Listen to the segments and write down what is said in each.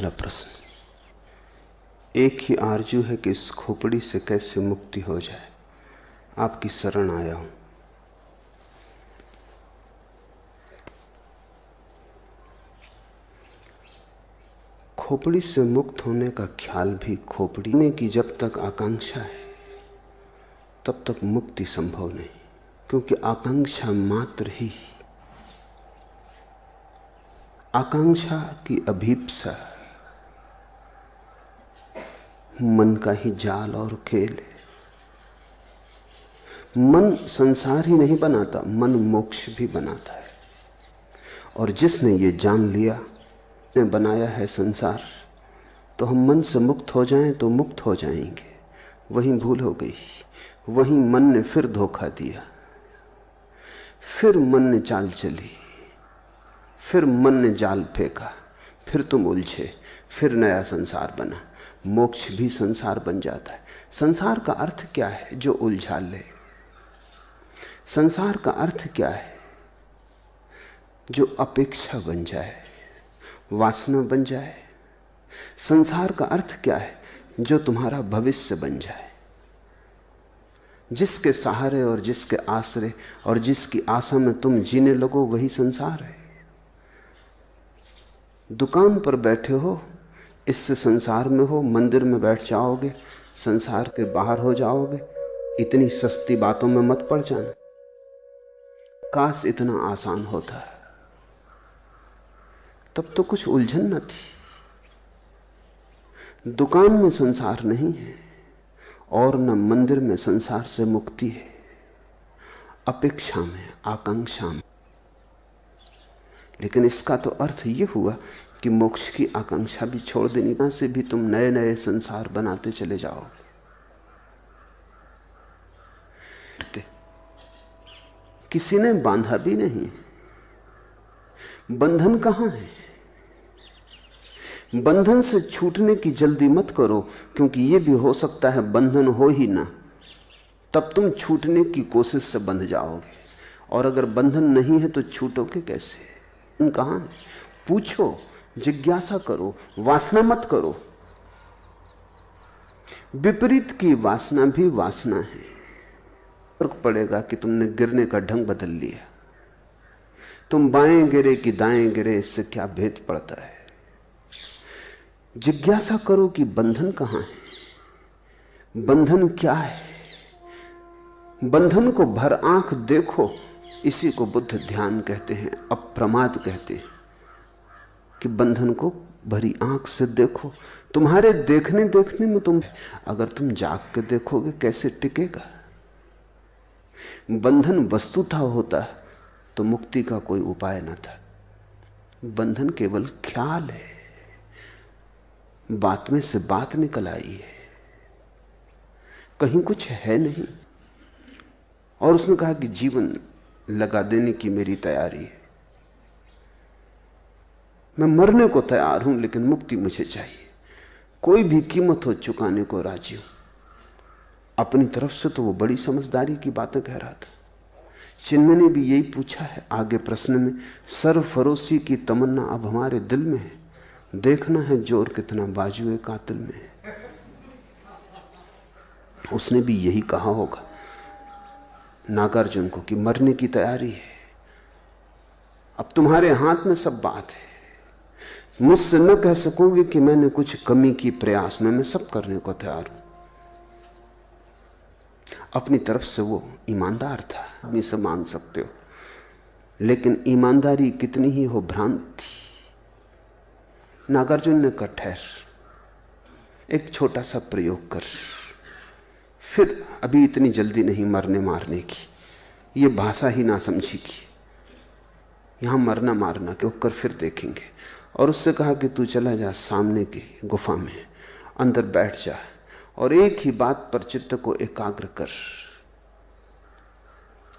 पहला प्रश्न। एक ही आरजू है कि इस खोपड़ी से कैसे मुक्ति हो जाए। आपकी शरण आया हूं। खोपड़ी से मुक्त होने का ख्याल भी खोपड़ी में की जब तक आकांक्षा है तब तक मुक्ति संभव नहीं, क्योंकि आकांक्षा मात्र ही, आकांक्षा की अभीप्सा मन का ही जाल और खेल है। मन संसार ही नहीं बनाता, मन मोक्ष भी बनाता है। और जिसने ये जान लिया ने बनाया है संसार, तो हम मन से मुक्त हो जाएं तो मुक्त हो जाएंगे। वहीं भूल हो गई, वहीं मन ने फिर धोखा दिया, फिर मन ने चाल चली, फिर मन ने जाल फेंका, फिर तुम उलझे, फिर नया संसार बना। मोक्ष भी संसार बन जाता है। संसार का अर्थ क्या है? जो उलझा ले। संसार का अर्थ क्या है? जो अपेक्षा बन जाए, वासना बन जाए। संसार का अर्थ क्या है? जो तुम्हारा भविष्य बन जाए। जिसके सहारे और जिसके आश्रय और जिसकी आशा में तुम जीने लगो, वही संसार है। दुकान पर बैठे हो, इससे संसार में हो। मंदिर में बैठ जाओगे, संसार के बाहर हो जाओगे। इतनी सस्ती बातों में मत पड़ जाना। काश इतना आसान होता, तब तो कुछ उलझन न थी। दुकान में संसार नहीं है और न मंदिर में संसार से मुक्ति है। अपेक्षा में, आकांक्षा में। लेकिन इसका तो अर्थ यह हुआ कि मोक्ष की आकांक्षा भी छोड़ देनी। वहां से भी तुम नए नए संसार बनाते चले जाओगे। किसी ने बांधा भी नहीं। बंधन कहां है? बंधन से छूटने की जल्दी मत करो, क्योंकि यह भी हो सकता है बंधन हो ही ना, तब तुम छूटने की कोशिश से बंध जाओगे। और अगर बंधन नहीं है तो छूटोगे कैसे? कहां है? पूछो, जिज्ञासा करो, वासना मत करो। विपरीत की वासना भी वासना है। फर्क पड़ेगा कि तुमने गिरने का ढंग बदल लिया। तुम बाएं गिरे कि दाएं गिरे, इससे क्या भेद पड़ता है? जिज्ञासा करो कि बंधन कहां है, बंधन क्या है। बंधन को भर आंख देखो। इसी को बुद्ध ध्यान कहते हैं, अप्रमाद कहते हैं कि बंधन को भरी आंख से देखो। तुम्हारे देखने देखने में अगर तुम जाग के देखोगे कैसे टिकेगा? बंधन वस्तुतः होता तो मुक्ति का कोई उपाय न था। बंधन केवल ख्याल है, बात में से बात निकल आई है, कहीं कुछ है नहीं। और उसने कहा कि जीवन लगा देने की मेरी तैयारी है। मैं मरने को तैयार हूं, लेकिन मुक्ति मुझे चाहिए। कोई भी कीमत हो चुकाने को राजी हूं। अपनी तरफ से तो वो बड़ी समझदारी की बातें कह रहा था। चिन्मय ने भी यही पूछा है आगे प्रश्न में। सरफरोशी की तमन्ना अब हमारे दिल में है, देखना है जोर कितना बाजुए कातिल में है। उसने भी यही कहा होगा नागार्जुन को कि मरने की तैयारी है, अब तुम्हारे हाथ में सब बात है। मुझसे न कह सकोगे कि मैंने कुछ कमी की प्रयास में, मैं सब करने को तैयार हूं। अपनी तरफ से वो ईमानदार था, हम इसे मान सकते हो। लेकिन ईमानदारी कितनी ही हो भ्रांत थी। नागार्जुन ने कहा ठहर, एक छोटा सा प्रयोग कर, फिर अभी इतनी जल्दी नहीं मरने मारने की। ये भाषा ही ना समझेगी। यहां मरना मारना के ऊपर फिर देखेंगे। और उससे कहा कि तू चला जा सामने की गुफा में, अंदर बैठ जा और एक ही बात पर चित्त को एकाग्र कर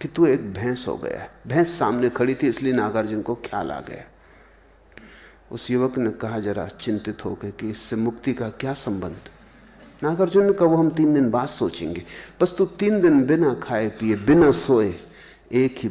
कि तू एक भैंस हो गया है। भैंस सामने खड़ी थी, इसलिए नागार्जुन को ख्याल आ गया। उस युवक ने कहा जरा चिंतित होकर कि इससे मुक्ति का क्या संबंध? नागार्जुन ने कहा वो हम 3 दिन बाद सोचेंगे। बस तू 3 दिन बिना खाए पिए, बिना सोए एक ही